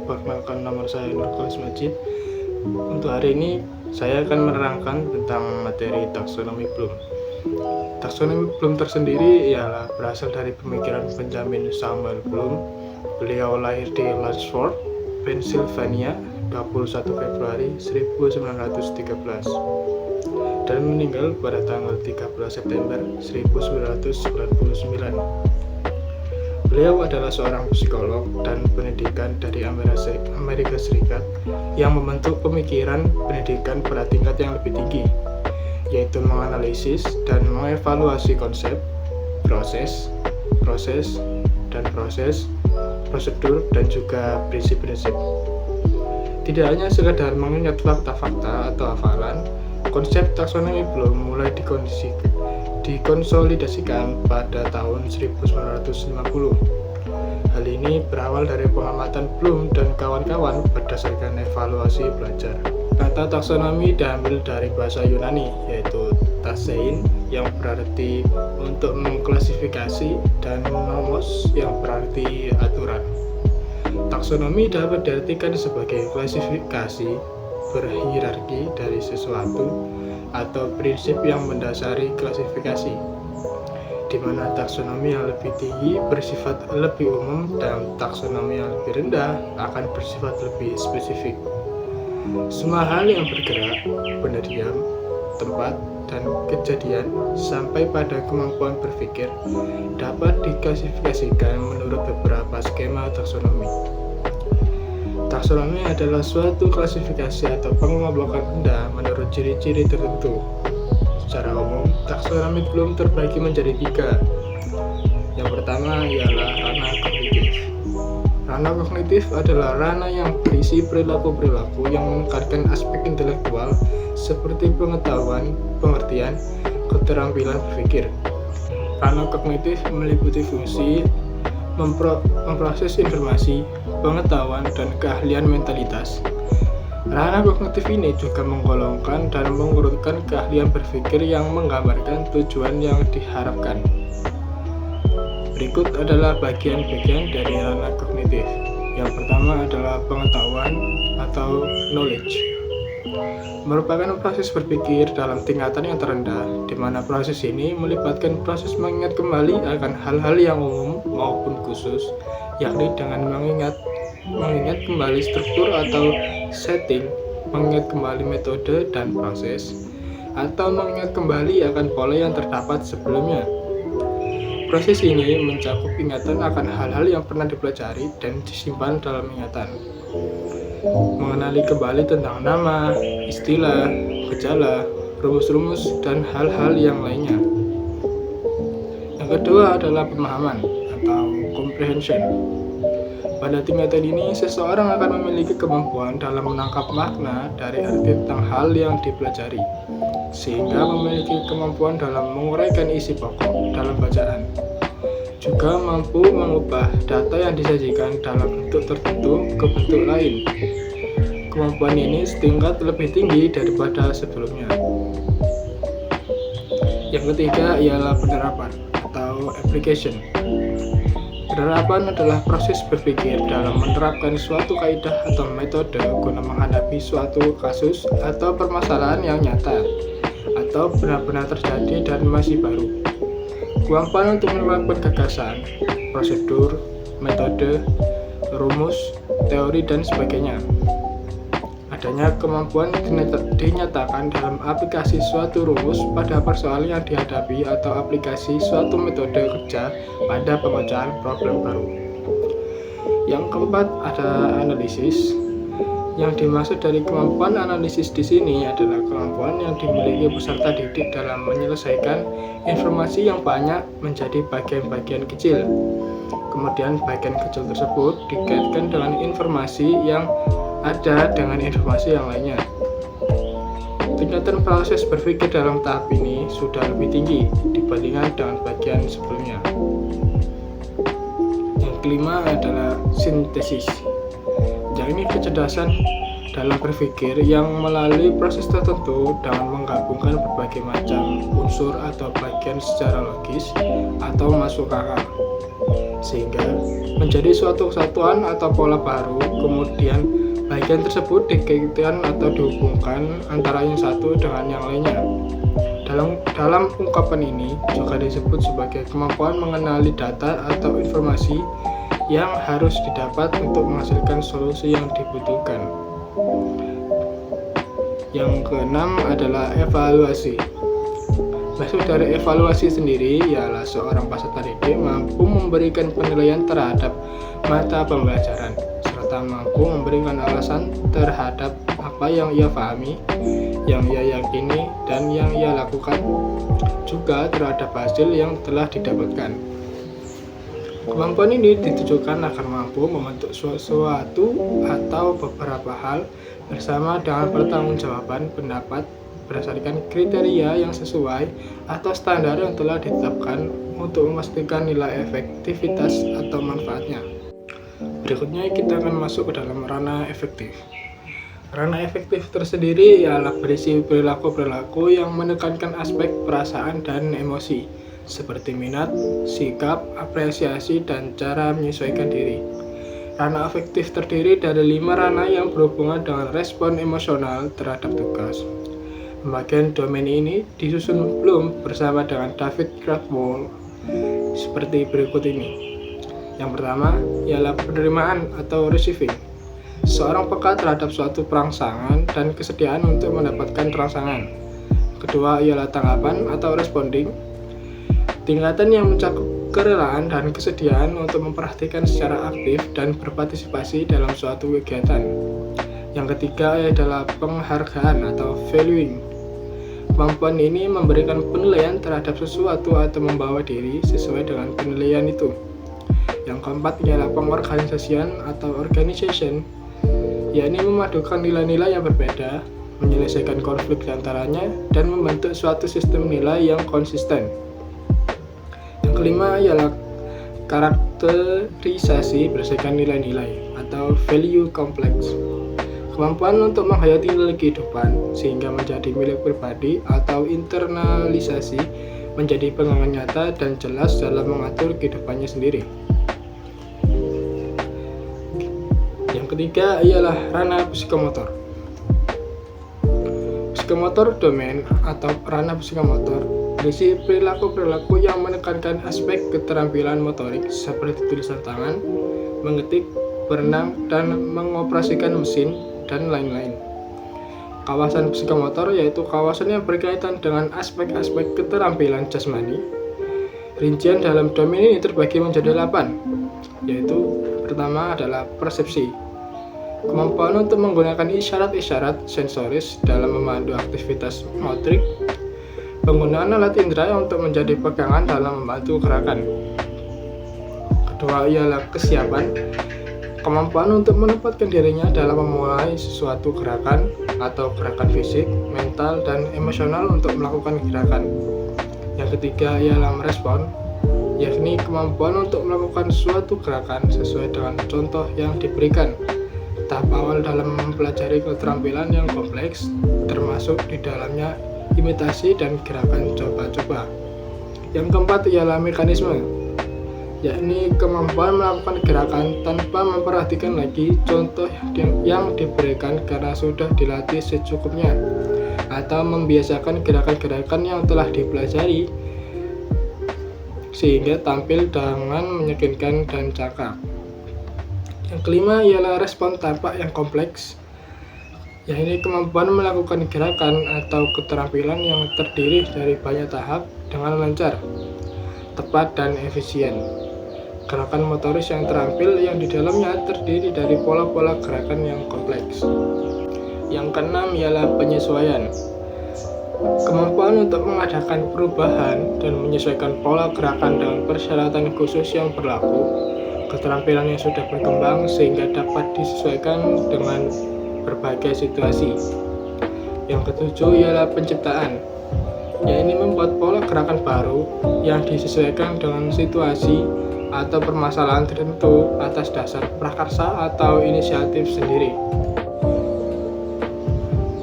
perkenalkan, nama saya Nurkalis Majid. Untuk hari ini saya akan menerangkan tentang materi taksonomi Bloom. Taksonomi Bloom tersendiri ialah berasal dari pemikiran Benjamin Samuel Bloom. Beliau lahir di Ladysmith, Pennsylvania 21 Februari 1913 dan meninggal pada tanggal 13 September 1999. Beliau adalah seorang psikolog dan pendidikan dari Amerika Serikat yang membentuk pemikiran pendidikan pada tingkat yang lebih tinggi, yaitu menganalisis dan mengevaluasi konsep, proses, prosedur, dan juga prinsip-prinsip. Tidak hanya sekadar mengingat fakta-fakta atau hafalan, konsep taksonomi Bloom mulai dikonsolidasikan pada tahun 1950. Hal ini berawal dari pengamatan Bloom dan kawan-kawan berdasarkan evaluasi belajar. Kata taksonomi diambil dari bahasa Yunani, yaitu tasein yang berarti untuk mengklasifikasi dan nomos yang berarti aturan. Taksonomi dapat diartikan sebagai klasifikasi berhierarki dari sesuatu atau prinsip yang mendasari klasifikasi, di mana taksonomi yang lebih tinggi bersifat lebih umum dan taksonomi yang lebih rendah akan bersifat lebih spesifik. Semua hal yang bergerak, benda diam, tempat, dan kejadian sampai pada kemampuan berpikir dapat diklasifikasikan menurut beberapa skema taksonomi. Taksonomi adalah suatu klasifikasi atau pengelompokan benda menurut ciri-ciri tertentu. Secara umum, taksonomi Bloom terbagi menjadi 3. Yang pertama ialah ranah kognitif. Ranah kognitif adalah ranah yang berisi perilaku-perilaku yang menekankan aspek intelektual seperti pengetahuan, pengertian, keterampilan berpikir. Ranah kognitif meliputi fungsi memproses informasi, pengetahuan, dan keahlian mentalitas. Ranah kognitif ini juga menggolongkan dan mengurutkan keahlian berpikir yang menggambarkan tujuan yang diharapkan. Berikut adalah bagian-bagian dari ranah kognitif. Yang pertama adalah pengetahuan atau knowledge. Merupakan proses berpikir dalam tingkatan yang terendah, di mana proses ini melibatkan proses mengingat kembali akan hal-hal yang umum maupun khusus, yakni dengan mengingat kembali struktur atau setting, mengingat kembali metode dan proses, atau mengingat kembali akan pola yang terdapat sebelumnya. Proses ini mencakup ingatan akan hal-hal yang pernah dipelajari dan disimpan dalam ingatan. Mengenali kembali tentang nama, istilah, gejala, rumus-rumus, dan hal-hal yang lainnya. Yang kedua adalah pemahaman atau comprehension. Pada tingkatan ini, seseorang akan memiliki kemampuan dalam menangkap makna dari arti tentang hal yang dipelajari, sehingga memiliki kemampuan dalam menguraikan isi pokok dalam bacaan. Juga mampu mengubah data yang disajikan dalam bentuk tertentu ke bentuk lain. Kemampuan ini setingkat lebih tinggi daripada sebelumnya. Yang ketiga ialah penerapan atau application. Penerapan adalah proses berpikir dalam menerapkan suatu kaidah atau metode guna menghadapi suatu kasus atau permasalahan yang nyata atau benar-benar terjadi dan masih baru. Kemampuan untuk menerapkan gagasan, prosedur, metode, rumus, teori, dan sebagainya. Adanya kemampuan dinyatakan dalam aplikasi suatu rumus pada persoalan yang dihadapi atau aplikasi suatu metode kerja pada pemecahan problem baru. Yang keempat ada analisis. Yang dimaksud dari kemampuan analisis di sini adalah kemampuan yang dimiliki peserta didik dalam menyelesaikan informasi yang banyak menjadi bagian-bagian kecil. Kemudian bagian kecil tersebut dikaitkan dengan informasi yang ada dengan informasi yang lainnya. Tingkatan proses berpikir dalam tahap ini sudah lebih tinggi dibandingkan dengan bagian sebelumnya. Yang kelima adalah sintesis. Yakni kecerdasan dalam berpikir yang melalui proses tertentu dengan menggabungkan berbagai macam unsur atau bagian secara logis atau masuk akal, sehingga menjadi suatu kesatuan atau pola baru. Kemudian bagian tersebut dikaitkan atau dihubungkan antara yang satu dengan yang lainnya. Dalam ungkapan ini juga disebut sebagai kemampuan mengenali data atau informasi yang harus didapat untuk menghasilkan solusi yang dibutuhkan. Yang keenam adalah evaluasi. Maksud dari evaluasi sendiri ialah seorang peserta didik mampu memberikan penilaian terhadap mata pembelajaran serta mampu memberikan alasan terhadap apa yang ia pahami, yang ia yakini, dan yang ia lakukan, juga terhadap hasil yang telah didapatkan. Kemampuan ini ditujukan agar mampu membentuk sesuatu atau beberapa hal bersama dengan pertanggungjawaban pendapat berdasarkan kriteria yang sesuai atau standar yang telah ditetapkan untuk memastikan nilai efektivitas atau manfaatnya. Berikutnya kita akan masuk ke dalam ranah efektif. Ranah efektif tersendiri ialah berisi perilaku-perilaku yang menekankan aspek perasaan dan emosi, seperti minat, sikap, apresiasi, dan cara menyesuaikan diri. Ranah efektif terdiri dari 5 ranah yang berhubungan dengan respon emosional terhadap tugas. Pembagian domain ini disusun Bloom bersama dengan David Cradwell seperti berikut ini. Yang pertama ialah penerimaan atau receiving. Seorang peka terhadap suatu rangsangan dan kesediaan untuk mendapatkan rangsangan. Kedua ialah tanggapan atau responding. Tingkatan yang mencakup kerelaan dan kesediaan untuk memperhatikan secara aktif dan berpartisipasi dalam suatu kegiatan. Yang ketiga adalah penghargaan atau valuing. Kemampuan ini memberikan penilaian terhadap sesuatu atau membawa diri sesuai dengan penilaian itu. Yang keempat ialah pengorganisasian atau organization, yakni memadukan nilai-nilai yang berbeda, menyelesaikan konflik di antaranya, dan membentuk suatu sistem nilai yang konsisten. Yang kelima ialah karakterisasi berdasarkan nilai-nilai atau value complex. Kemampuan untuk menghayati nilai kehidupan sehingga menjadi milik pribadi atau internalisasi menjadi pegangan nyata dan jelas dalam mengatur kehidupannya sendiri. Yang ketiga ialah ranah psikomotor. Psikomotor domain atau ranah psikomotor berisi perilaku-perilaku yang menekankan aspek keterampilan motorik seperti tulisan tangan, mengetik, berenang, dan mengoperasikan mesin, dan lain-lain. Kawasan psikomotor yaitu kawasan yang berkaitan dengan aspek-aspek keterampilan jasmani. Rincian dalam domain ini terbagi menjadi 8, yaitu pertama adalah persepsi. Kemampuan untuk menggunakan isyarat-isyarat sensoris dalam memandu aktivitas motorik. Penggunaan alat indera untuk menjadi pegangan dalam membantu gerakan. Kedua ialah kesiapan. Kemampuan untuk menempatkan dirinya dalam memulai sesuatu gerakan atau gerakan fisik, mental, dan emosional untuk melakukan gerakan. Yang ketiga ialah merespon, yakni kemampuan untuk melakukan suatu gerakan sesuai dengan contoh yang diberikan. Tahap awal dalam mempelajari keterampilan yang kompleks, termasuk di dalamnya imitasi dan gerakan coba-coba. Yang keempat ialah mekanisme, yakni kemampuan melakukan gerakan tanpa memperhatikan lagi contoh yang diberikan karena sudah dilatih secukupnya, atau membiasakan gerakan-gerakan yang telah dipelajari sehingga tampil dengan meyakinkan dan cakap. Yang kelima ialah respon tampak yang kompleks, yakni kemampuan melakukan gerakan atau keterampilan yang terdiri dari banyak tahap dengan lancar, tepat, dan efisien. Gerakan motoris yang terampil yang di dalamnya terdiri dari pola-pola gerakan yang kompleks. Yang keenam ialah penyesuaian. Kemampuan untuk mengadakan perubahan dan menyesuaikan pola gerakan dengan persyaratan khusus yang berlaku. Keterampilan yang sudah berkembang sehingga dapat disesuaikan dengan berbagai situasi. Yang ketujuh ialah penciptaan, yakni membuat pola gerakan baru yang disesuaikan dengan situasi atau permasalahan tertentu atas dasar prakarsa atau inisiatif sendiri.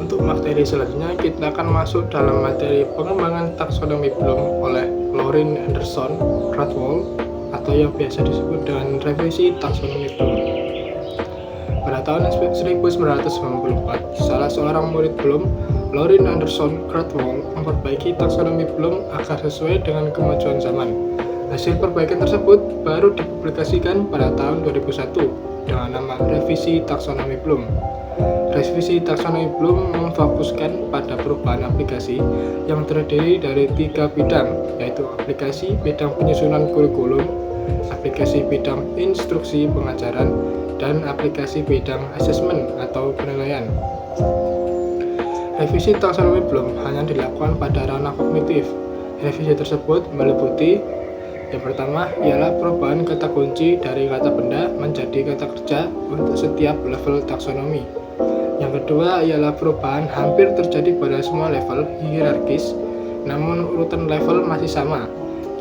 Untuk materi selanjutnya kita akan masuk dalam materi pengembangan taksonomi Bloom oleh Lauren Anderson Cradwell. atau yang biasa disebut dengan revisi taksonomi Bloom. Pada tahun 1994, salah seorang murid Bloom, Lorin Anderson Krathwohl, memperbaiki taksonomi Bloom agar sesuai dengan kemajuan zaman. Hasil perbaikan tersebut baru dipublikasikan pada tahun 2001 dengan nama Revisi Taksonomi Bloom. Revisi taksonomi Bloom memfokuskan pada perubahan aplikasi yang terdiri dari 3 bidang, yaitu aplikasi bidang penyusunan kurikulum, aplikasi bidang instruksi pengajaran, dan aplikasi bidang asesmen atau penilaian. Revisi taksonomi Bloom hanya dilakukan pada ranah kognitif. Revisi tersebut meliputi yang pertama ialah perubahan kata kunci dari kata benda menjadi kata kerja untuk setiap level taksonomi. Yang kedua ialah perubahan hampir terjadi pada semua level hierarkis, namun urutan level masih sama,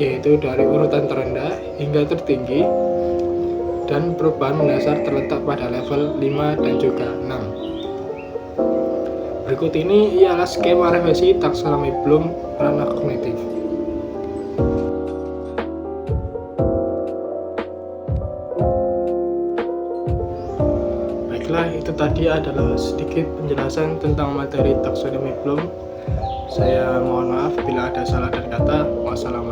yaitu dari urutan terendah hingga tertinggi, dan perubahan mendasar terletak pada level 5 dan juga 6. Berikut ini ialah skema revisi taksonomi Bloom ranah kognitif. Baiklah, itu tadi adalah sedikit penjelasan tentang materi taksonomi Bloom. Saya mohon maaf bila ada salah dan kata. Wassalamualaikum.